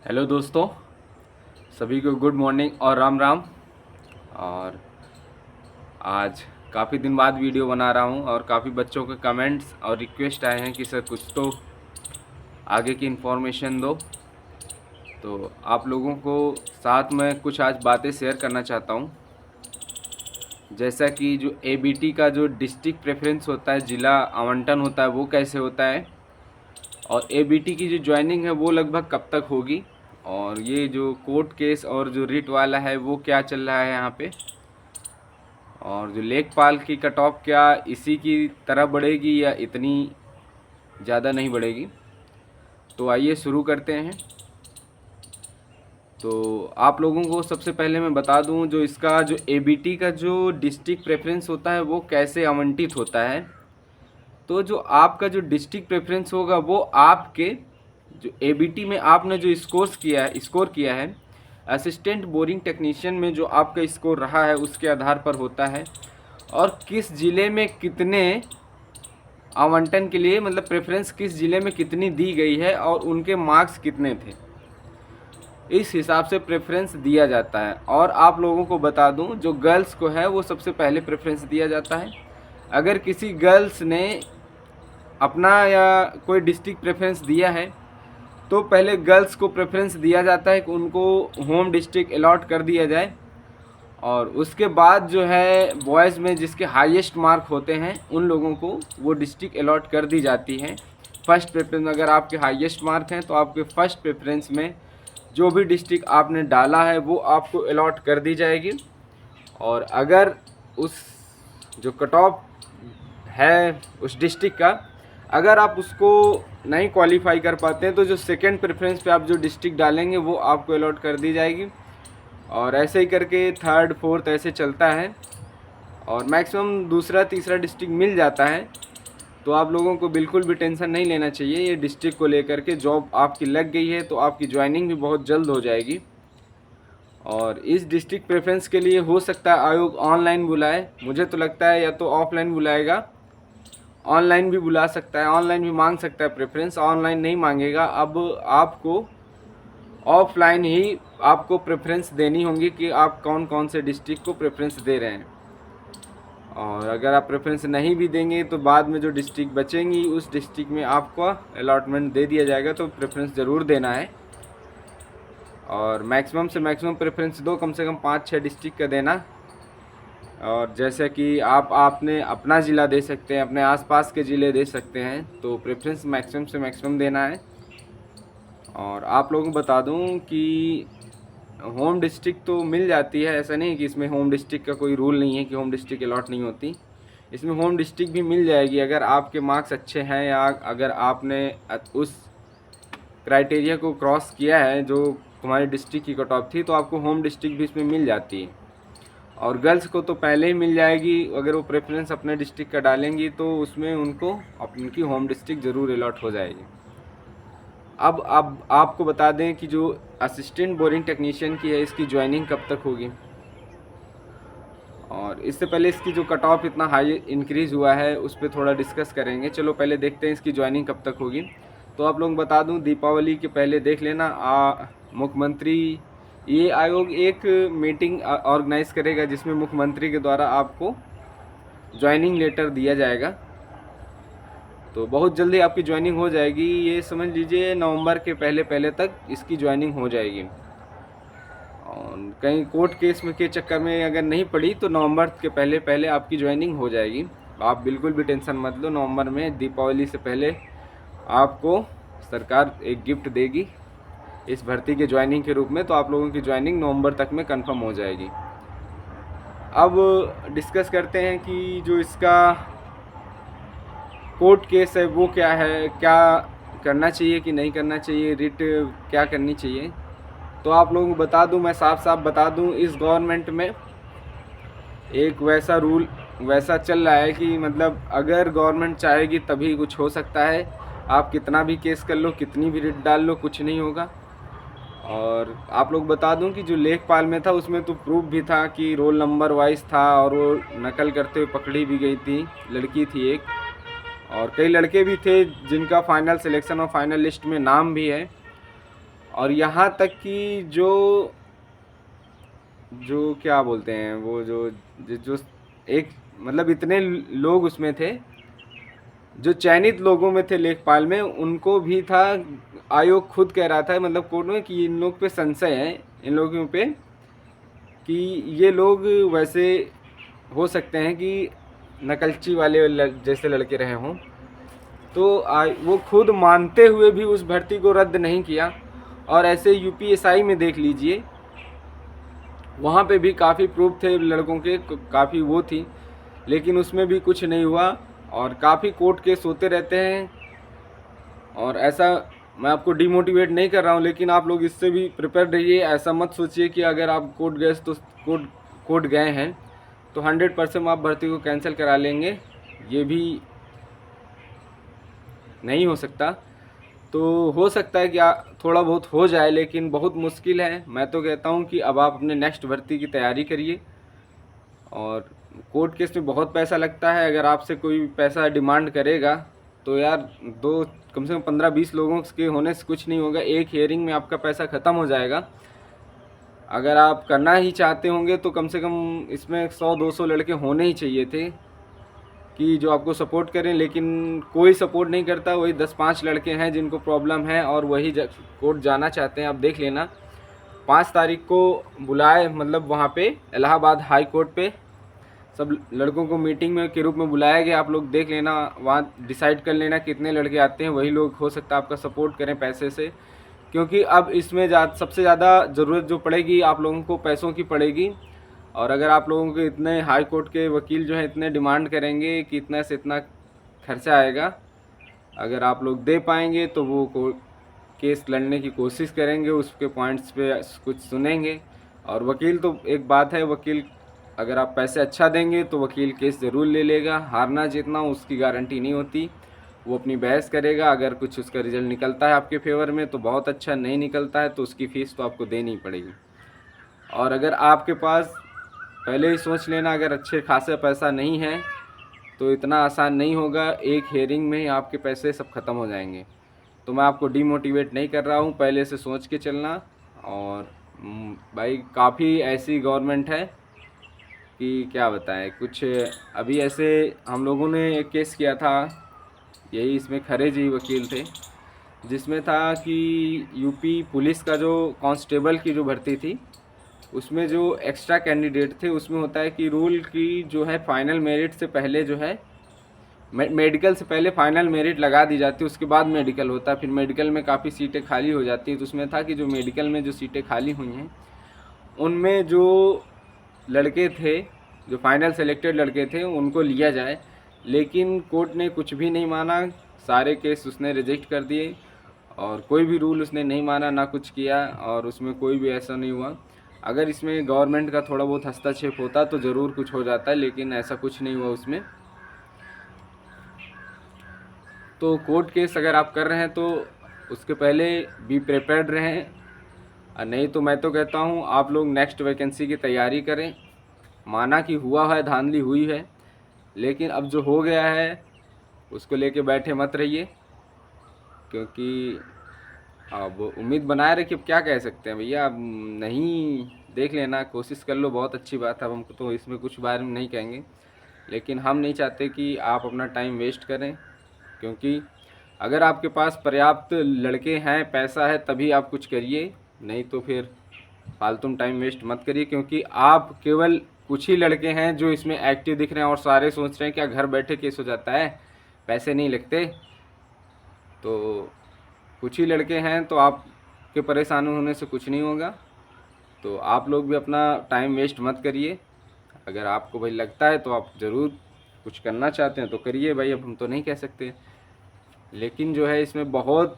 Hello दोस्तों, सभी को गुड मॉर्निंग और राम राम। और आज काफ़ी दिन बाद वीडियो बना रहा हूँ और काफ़ी बच्चों के कमेंट्स और रिक्वेस्ट आए हैं कि सर कुछ तो आगे की इन्फॉर्मेशन दो। तो आप लोगों को साथ में कुछ आज बातें शेयर करना चाहता हूँ। जैसा कि जो एबीटी का जो डिस्ट्रिक्ट प्रेफरेंस होता है, ज़िला आवंटन होता है, वो कैसे होता है, और एबीटी की जो ज्वाइनिंग है वो लगभग कब तक होगी, और ये जो कोर्ट केस और जो रिट वाला है वो क्या चल रहा है यहाँ पे, और जो लेखपाल की कट ऑफ क्या इसी की तरह बढ़ेगी या इतनी ज़्यादा नहीं बढ़ेगी। तो आइए शुरू करते हैं। तो आप लोगों को सबसे पहले मैं बता दूं, जो इसका जो एबीटी का जो डिस्ट्रिक्ट प्रेफरेंस होता है वो कैसे आवंटित होता है। तो जो आपका जो डिस्ट्रिक्ट प्रेफरेंस होगा वो आपके जो एबीटी में आपने जो स्कोर किया है असिस्टेंट बोरिंग टेक्नीशियन में जो आपका स्कोर रहा है उसके आधार पर होता है, और किस ज़िले में कितने आवंटन के लिए मतलब प्रेफरेंस किस ज़िले में कितनी दी गई है और उनके मार्क्स कितने थे, इस हिसाब से प्रेफरेंस दिया जाता है। और आप लोगों को बता दूं, जो गर्ल्स को है वो सबसे पहले प्रेफरेंस दिया जाता है। अगर किसी गर्ल्स ने अपना या कोई डिस्ट्रिक्ट प्रेफरेंस दिया है तो पहले गर्ल्स को प्रेफरेंस दिया जाता है कि उनको होम डिस्ट्रिक्ट अलॉट कर दिया जाए, और उसके बाद जो है बॉयज़ में जिसके हाईएस्ट मार्क होते हैं उन लोगों को वो डिस्ट्रिक्ट अलॉट कर दी जाती है। फर्स्ट प्रेफरेंस अगर आपके हाईएस्ट मार्क हैं तो आपके फर्स्ट प्रेफरेंस में जो भी डिस्ट्रिक्ट आपने डाला है वो आपको अलॉट कर दी जाएगी। और अगर उस जो कट ऑफ है उस डिस्ट्रिक्ट का अगर आप उसको नहीं क्वालिफाई कर पाते हैं तो जो सेकंड प्रेफरेंस पे आप जो डिस्ट्रिक्ट डालेंगे वो आपको अलॉट कर दी जाएगी, और ऐसे ही करके थर्ड फोर्थ ऐसे चलता है, और मैक्सिमम दूसरा तीसरा डिस्ट्रिक्ट मिल जाता है। तो आप लोगों को बिल्कुल भी टेंशन नहीं लेना चाहिए ये डिस्ट्रिक्ट को लेकर के। जॉब आपकी लग गई है तो आपकी ज्वाइनिंग भी बहुत जल्द हो जाएगी। और इस डिस्ट्रिक्ट प्रेफरेंस के लिए हो सकता है आयोग ऑनलाइन बुलाए, मुझे तो लगता है या तो ऑफलाइन बुलाएगा, ऑनलाइन भी बुला सकता है, ऑनलाइन भी मांग सकता है प्रेफरेंस। ऑनलाइन नहीं मांगेगा, अब आपको ऑफलाइन ही आपको प्रेफरेंस देनी होगी कि आप कौन कौन से डिस्ट्रिक्ट को प्रेफरेंस दे रहे हैं। और अगर आप प्रेफरेंस नहीं भी देंगे तो बाद में जो डिस्ट्रिक्ट बचेंगी उस डिस्ट्रिक्ट में आपको अलॉटमेंट दे दिया जाएगा, तो प्रेफरेंस ज़रूर देना है। और मैक्सिमम से मैक्सिमम प्रेफरेंस दो, कम से कम 5-6 डिस्ट्रिक्ट का देना। और जैसे कि आपने अपना ज़िला दे सकते हैं, अपने आसपास के ज़िले दे सकते हैं, तो प्रेफरेंस मैक्सिमम से मैक्सिमम देना है। और आप लोगों को बता दूं कि होम डिस्ट्रिक्ट तो मिल जाती है, ऐसा नहीं कि इसमें होम डिस्ट्रिक्ट का कोई रूल नहीं है कि होम डिस्ट्रिक्ट अलॉट नहीं होती। इसमें होम डिस्ट्रिक्ट भी मिल जाएगी अगर आपके मार्क्स अच्छे हैं या अगर आपने उस क्राइटेरिया को क्रॉस किया है जो तुम्हारी डिस्ट्रिक्ट की कट ऑफ थी, तो आपको होम डिस्ट्रिक्ट भी इसमें मिल जाती है। और गर्ल्स को तो पहले ही मिल जाएगी, अगर वो प्रेफरेंस अपने डिस्ट्रिक्ट का डालेंगी तो उसमें उनको उनकी होम डिस्ट्रिक्ट ज़रूर अलॉट हो जाएगी। अब आपको बता दें कि जो असिस्टेंट बोरिंग टेक्नीशियन की है इसकी ज्वाइनिंग कब तक होगी। और इससे पहले इसकी जो कट ऑफ इतना हाई इंक्रीज़ हुआ है उस पर थोड़ा डिस्कस करेंगे। चलो पहले देखते हैं इसकी ज्वाइनिंग कब तक होगी। तो आप लोग बता दूं, दीपावली के पहले देख लेना, मुख्यमंत्री ये आयोग एक मीटिंग ऑर्गेनाइज़ करेगा जिसमें मुख्यमंत्री के द्वारा आपको ज्वाइनिंग लेटर दिया जाएगा। तो बहुत जल्दी आपकी ज्वाइनिंग हो जाएगी, ये समझ लीजिए नवंबर के पहले पहले तक इसकी ज्वाइनिंग हो जाएगी। और कहीं कोर्ट केस में के चक्कर में अगर नहीं पड़ी तो नवंबर के पहले पहले आपकी ज्वाइनिंग हो जाएगी। आप बिल्कुल भी टेंशन मत लो, नवंबर में दीपावली से पहले आपको सरकार एक गिफ्ट देगी इस भर्ती के ज्वाइनिंग के रूप में। तो आप लोगों की ज्वाइनिंग नवंबर तक में कंफर्म हो जाएगी। अब डिस्कस करते हैं कि जो इसका कोर्ट केस है वो क्या है, क्या करना चाहिए कि नहीं करना चाहिए, रिट क्या करनी चाहिए। तो आप लोगों को बता दूं, मैं साफ साफ बता दूं, इस गवर्नमेंट में एक वैसा रूल वैसा चल रहा है कि मतलब अगर गवर्नमेंट चाहेगी तभी कुछ हो सकता है। आप कितना भी केस कर लो, कितनी भी रिट डाल लो, कुछ नहीं होगा। और आप लोग बता दूं कि जो लेखपाल में था उसमें तो प्रूफ भी था कि रोल नंबर वाइज था, और वो नकल करते हुए पकड़ी भी गई थी, लड़की थी एक, और कई लड़के भी थे जिनका फाइनल सिलेक्शन और फाइनल लिस्ट में नाम भी है। और यहाँ तक कि जो जो क्या बोलते हैं वो जो एक मतलब इतने लोग उसमें थे, जो चयनित लोगों में थे लेखपाल में, उनको भी था, आयोग खुद कह रहा था मतलब कोर्ट में कि इन लोग पे संशय है, इन लोगों पे कि ये लोग वैसे हो सकते हैं कि नकलची वाले जैसे लड़के रहे हों। तो वो खुद मानते हुए भी उस भर्ती को रद्द नहीं किया। और ऐसे यूपीएसआई में देख लीजिए, वहाँ पे भी काफ़ी प्रूफ थे लड़कों के, काफ़ी वो थी, लेकिन उसमें भी कुछ नहीं हुआ और काफ़ी कोर्ट केस होते रहते हैं। और ऐसा मैं आपको डिमोटिवेट नहीं कर रहा हूँ, लेकिन आप लोग इससे भी प्रिपेयर रहिए। ऐसा मत सोचिए कि अगर आप कोर्ट गए तो कोर्ट गए हैं तो 100% आप भर्ती को कैंसिल करा लेंगे, ये भी नहीं हो सकता। तो हो सकता है कि थोड़ा बहुत हो जाए, लेकिन बहुत मुश्किल है। मैं तो कहता हूँ कि अब आप अपने नेक्स्ट भर्ती की तैयारी करिए। और कोर्ट केस में बहुत पैसा लगता है, अगर आपसे कोई पैसा डिमांड करेगा तो यार दो कम से कम 15-20 लोगों के होने से कुछ नहीं होगा, एक हियरिंग में आपका पैसा ख़त्म हो जाएगा। अगर आप करना ही चाहते होंगे तो कम से कम इसमें 100-200 लड़के होने ही चाहिए थे कि जो आपको सपोर्ट करें, लेकिन कोई सपोर्ट नहीं करता। वही 10-5 लड़के हैं जिनको प्रॉब्लम है और वही कोर्ट जाना चाहते हैं। आप देख लेना 5 तारीख को बुलाए, मतलब वहाँ पे इलाहाबाद हाई कोर्ट पे सब लड़कों को मीटिंग में के रूप में बुलाया गया। आप लोग देख लेना, वहाँ डिसाइड कर लेना कितने लड़के आते हैं, वही लोग हो सकता है आपका सपोर्ट करें पैसे से। क्योंकि अब इसमें सबसे ज़्यादा ज़रूरत जो पड़ेगी आप लोगों को पैसों की पड़ेगी। और अगर आप लोगों के इतने हाई कोर्ट के वकील जो हैं इतने डिमांड करेंगे कि इतना से इतना खर्चा आएगा, अगर आप लोग दे पाएंगे तो वो केस लड़ने की कोशिश करेंगे, उसके पॉइंट्स पे कुछ सुनेंगे। और वकील तो एक बात है, वकील अगर आप पैसे अच्छा देंगे तो वकील केस ज़रूर ले लेगा। हारना जीतना उसकी गारंटी नहीं होती, वो अपनी बहस करेगा। अगर कुछ उसका रिजल्ट निकलता है आपके फेवर में तो बहुत अच्छा, नहीं निकलता है तो उसकी फ़ीस तो आपको देनी पड़ेगी। और अगर आपके पास पहले ही सोच लेना, अगर अच्छे खासे पैसा नहीं है तो इतना आसान नहीं होगा, एक हेयरिंग में ही आपके पैसे सब ख़त्म हो जाएंगे। तो मैं आपको डीमोटिवेट नहीं कर रहा हूँ, पहले से सोच के चलना। और भाई काफ़ी ऐसी गवर्नमेंट है कि क्या बताएं। कुछ अभी ऐसे हम लोगों ने एक केस किया था, यही इसमें खरे जी वकील थे, जिसमें था कि यूपी पुलिस का जो कांस्टेबल की जो भर्ती थी उसमें जो एक्स्ट्रा कैंडिडेट थे, उसमें होता है कि रूल की जो है फाइनल मेरिट से पहले जो है मेडिकल से पहले फाइनल मेरिट लगा दी जाती है, उसके बाद मेडिकल होता है। फिर मेडिकल में काफ़ी सीटें खाली हो जाती हैं। तो उसमें था कि जो मेडिकल में जो सीटें खाली हुई हैं उनमें जो लड़के थे, जो फाइनल सेलेक्टेड लड़के थे, उनको लिया जाए। लेकिन कोर्ट ने कुछ भी नहीं माना, सारे केस उसने रिजेक्ट कर दिए और कोई भी रूल उसने नहीं माना, ना कुछ किया, और उसमें कोई भी ऐसा नहीं हुआ। अगर इसमें गवर्नमेंट का थोड़ा बहुत हस्तक्षेप होता तो ज़रूर कुछ हो जाता, लेकिन ऐसा कुछ नहीं हुआ उसमें। तो कोर्ट केस अगर आप कर रहे हैं तो उसके पहले बी प्रिपेयर्ड रहें, और नहीं तो मैं तो कहता हूँ आप लोग नेक्स्ट वैकेंसी की तैयारी करें। माना कि हुआ है, धांधली हुई है, लेकिन अब जो हो गया है उसको लेके बैठे मत रहिए, क्योंकि अब उम्मीद बनाए रखिए। अब क्या कह सकते हैं भैया, अब नहीं, देख लेना, कोशिश कर लो, बहुत अच्छी बात है। अब हमको तो इसमें कुछ बारे में नहीं कहेंगे, लेकिन हम नहीं चाहते कि आप अपना टाइम वेस्ट करें। क्योंकि अगर आपके पास पर्याप्त लड़के हैं, पैसा है, तभी आप कुछ करिए, नहीं तो फिर फालतू टाइम वेस्ट मत करिए। क्योंकि आप केवल कुछ ही लड़के हैं जो इसमें एक्टिव दिख रहे हैं और सारे सोच रहे हैं क्या घर बैठे केस हो जाता है, पैसे नहीं लगते। तो कुछ ही लड़के हैं, तो आपके परेशान होने से कुछ नहीं होगा। तो आप लोग भी अपना टाइम वेस्ट मत करिए। अगर आपको भाई लगता है तो आप ज़रूर कुछ करना चाहते हैं तो करिए भाई, अब हम तो नहीं कह सकते। लेकिन जो है इसमें बहुत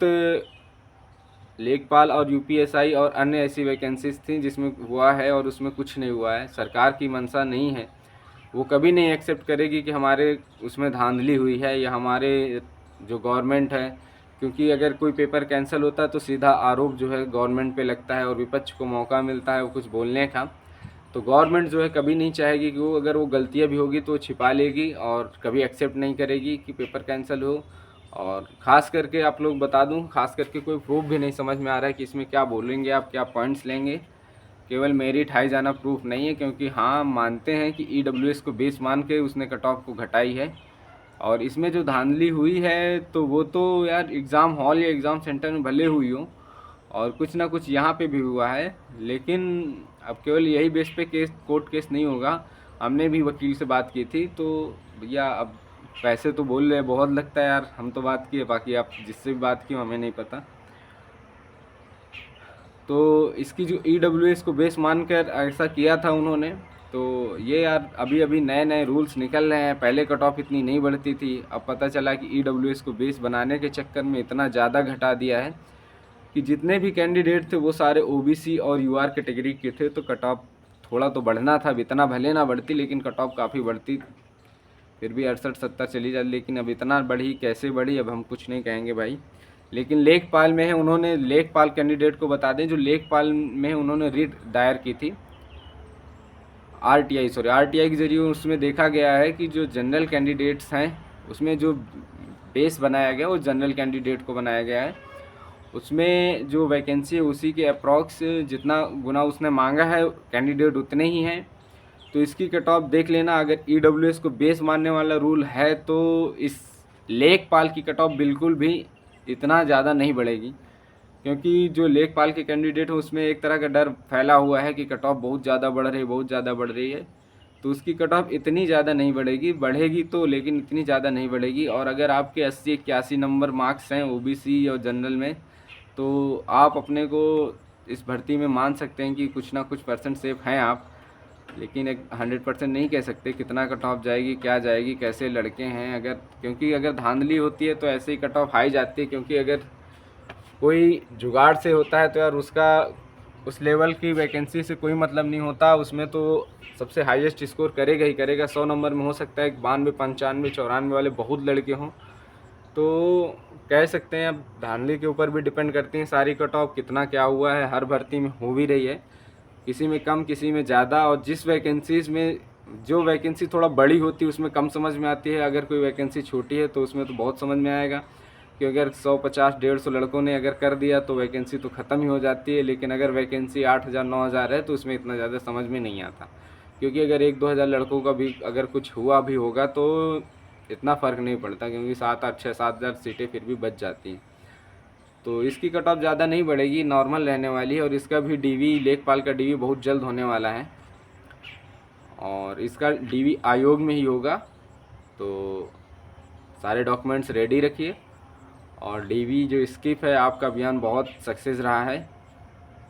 लेखपाल और यूपीएसआई और अन्य ऐसी वैकेंसीज थी जिसमें हुआ है और उसमें कुछ नहीं हुआ है। सरकार की मंशा नहीं है, वो कभी नहीं एक्सेप्ट करेगी कि हमारे उसमें धांधली हुई है या हमारे जो गवर्नमेंट है। क्योंकि अगर कोई पेपर कैंसिल होता है तो सीधा आरोप जो है गवर्नमेंट पे लगता है और विपक्ष को मौका मिलता है वो कुछ बोलने का। तो गवर्नमेंट जो है कभी नहीं चाहेगी कि वो, अगर वो गलतियाँ भी होगी तो छिपा लेगी और कभी एक्सेप्ट नहीं करेगी कि पेपर कैंसिल हो। और ख़ास करके आप लोग बता दूं, ख़ास करके कोई प्रूफ भी नहीं समझ में आ रहा है कि इसमें क्या बोलेंगे आप, क्या पॉइंट्स लेंगे। केवल मेरिट हाई जाना प्रूफ नहीं है, क्योंकि हाँ मानते हैं कि EWS को बेस मान के उसने कट ऑफ को घटाई है। और इसमें जो धांधली हुई है तो वो तो यार एग्ज़ाम हॉल या एग्ज़ाम सेंटर में भले हुई हो, और कुछ ना कुछ यहाँ पे भी हुआ है, लेकिन अब केवल यही बेस पे केस, कोर्ट केस नहीं होगा। हमने भी वकील से बात की थी, तो भैया अब पैसे तो बोल रहे हैं बहुत लगता है यार, हम तो बात किए, बाकी आप जिससे भी बात की हमें नहीं पता। तो इसकी जो EWS को बेस मानकर ऐसा किया था उन्होंने, तो ये यार अभी अभी नए नए रूल्स निकल रहे हैं। पहले कट ऑफ इतनी नहीं बढ़ती थी, अब पता चला कि EWS को बेस बनाने के चक्कर में इतना ज़्यादा घटा दिया है कि जितने भी कैंडिडेट थे वो सारे OBC और UR कैटेगरी के थे। तो कट ऑफ थोड़ा तो बढ़ना था, अब इतना भले ना बढ़ती, लेकिन कट ऑफ काफ़ी बढ़ती, फिर भी 68-70 चली जाती। लेकिन अब इतना बढ़ी, कैसे बढ़ी, अब हम कुछ नहीं कहेंगे भाई। लेकिन लेखपाल में है, उन्होंने लेखपाल कैंडिडेट को बता दें, जो लेखपाल में उन्होंने रिट दायर की थी, RTI के ज़रिए उसमें देखा गया है कि जो जनरल कैंडिडेट्स हैं उसमें जो बेस बनाया गया वो जनरल कैंडिडेट को बनाया गया है। उसमें जो वैकेंसी है उसी के अप्रॉक्स जितना गुना उसने मांगा है कैंडिडेट उतने ही हैं। तो इसकी कट ऑफ देख लेना। अगर EWS को बेस मानने वाला रूल है तो इस लेखपाल की कट ऑफ बिल्कुल भी इतना ज़्यादा नहीं बढ़ेगी, क्योंकि जो लेखपाल के कैंडिडेट हैं उसमें एक तरह का डर फैला हुआ है कि कट ऑफ बहुत ज़्यादा बढ़ रही है, बहुत ज़्यादा बढ़ रही है। तो उसकी कट ऑफ इतनी ज़्यादा नहीं बढ़ेगी, बढ़ेगी तो लेकिन इतनी ज़्यादा नहीं बढ़ेगी। और अगर आपके 80-81 नंबर मार्क्स हैं OBC और जनरल में, तो आप अपने को इस भर्ती में मान सकते हैं कि कुछ ना कुछ परसेंट सेफ हैं आप। लेकिन एक 100% नहीं कह सकते कितना कट ऑफ जाएगी, क्या जाएगी, कैसे लड़के हैं। अगर क्योंकि अगर धांधली होती है तो ऐसे ही कट ऑफ हाई जाती है, क्योंकि अगर कोई जुगाड़ से होता है तो यार उसका उस लेवल की वैकेंसी से कोई मतलब नहीं होता। उसमें तो सबसे हाईएस्ट स्कोर करेगा ही करेगा। 100 नंबर में हो सकता है 92, 95, 94 वाले बहुत लड़के हों। तो कह सकते हैं अब धांधली के ऊपर भी डिपेंड करती हैं सारी कट ऑफ, कितना क्या हुआ है। हर भर्ती में हो भी रही है, किसी में कम किसी में ज़्यादा। और जिस वैकेंसीज़ में जो वैकेंसी थोड़ा बड़ी होती है उसमें कम समझ में आती है, अगर कोई वैकेंसी छोटी है तो उसमें तो बहुत समझ में आएगा। कि अगर 150, 150 लड़कों ने अगर कर दिया तो वैकेंसी तो ख़त्म ही हो जाती है। लेकिन अगर वैकेंसी 8000, 9000 है तो उसमें इतना ज़्यादा समझ में नहीं आता, क्योंकि अगर 1-2 हज़ार लड़कों का भी अगर कुछ हुआ भी होगा तो इतना फ़र्क नहीं पड़ता, क्योंकि 7-8, 6-7 हज़ार सीटें फिर भी बच जाती हैं। तो इसकी कट ऑफ ज़्यादा नहीं बढ़ेगी, नॉर्मल रहने वाली है। और इसका भी DV, लेखपाल का DV बहुत जल्द होने वाला है, और इसका DV आयोग में ही होगा। तो सारे डॉक्यूमेंट्स रेडी रखिए। और DV जो स्किप है, आपका अभियान बहुत सक्सेस रहा है,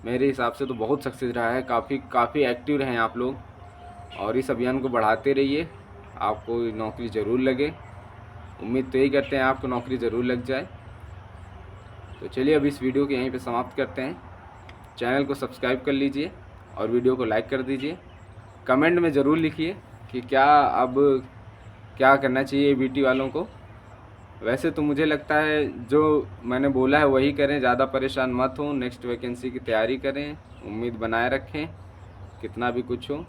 मेरे हिसाब से तो बहुत सक्सेस रहा है। काफ़ी एक्टिव रहे आप लोग, और इस अभियान को बढ़ाते रहिए। आपको नौकरी ज़रूर लगे, उम्मीद तो यही करते हैं आपको नौकरी ज़रूर लग जाए। तो चलिए अब इस वीडियो को यहीं पे समाप्त करते हैं। चैनल को सब्सक्राइब कर लीजिए और वीडियो को लाइक कर दीजिए। कमेंट में ज़रूर लिखिए कि क्या करना चाहिए ABT वालों को। वैसे तो मुझे लगता है जो मैंने बोला है वही करें, ज़्यादा परेशान मत हो, नेक्स्ट वैकेंसी की तैयारी करें, उम्मीद बनाए रखें, कितना भी कुछ हो।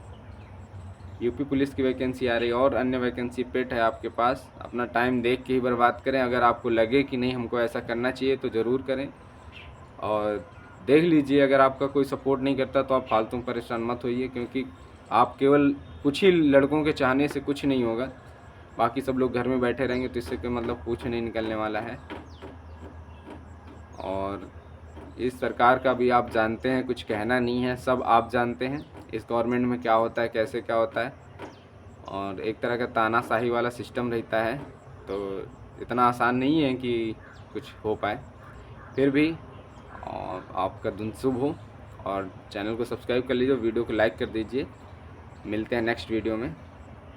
UP पुलिस की वैकेंसी आ रही है और अन्य वैकेंसी पेट है आपके पास, अपना टाइम देख के ही बर्बाद करें। अगर आपको लगे कि नहीं हमको ऐसा करना चाहिए तो ज़रूर करें। और देख लीजिए, अगर आपका कोई सपोर्ट नहीं करता तो आप फालतू में परेशान मत होइए, क्योंकि आप केवल कुछ ही लड़कों के चाहने से कुछ नहीं होगा। बाकी सब लोग घर में बैठे रहेंगे तो इससे कोई मतलब कुछ नहीं निकलने वाला है। और इस सरकार का भी आप जानते हैं, कुछ कहना नहीं है, सब आप जानते हैं इस गवर्नमेंट में क्या होता है, कैसे क्या होता है। और एक तरह का तानाशाही वाला सिस्टम रहता है, तो इतना आसान नहीं है कि कुछ हो पाए। फिर भी और आपका दिन शुभ हो, और चैनल को सब्सक्राइब कर लीजिए, वीडियो को लाइक कर दीजिए। मिलते हैं नेक्स्ट वीडियो में।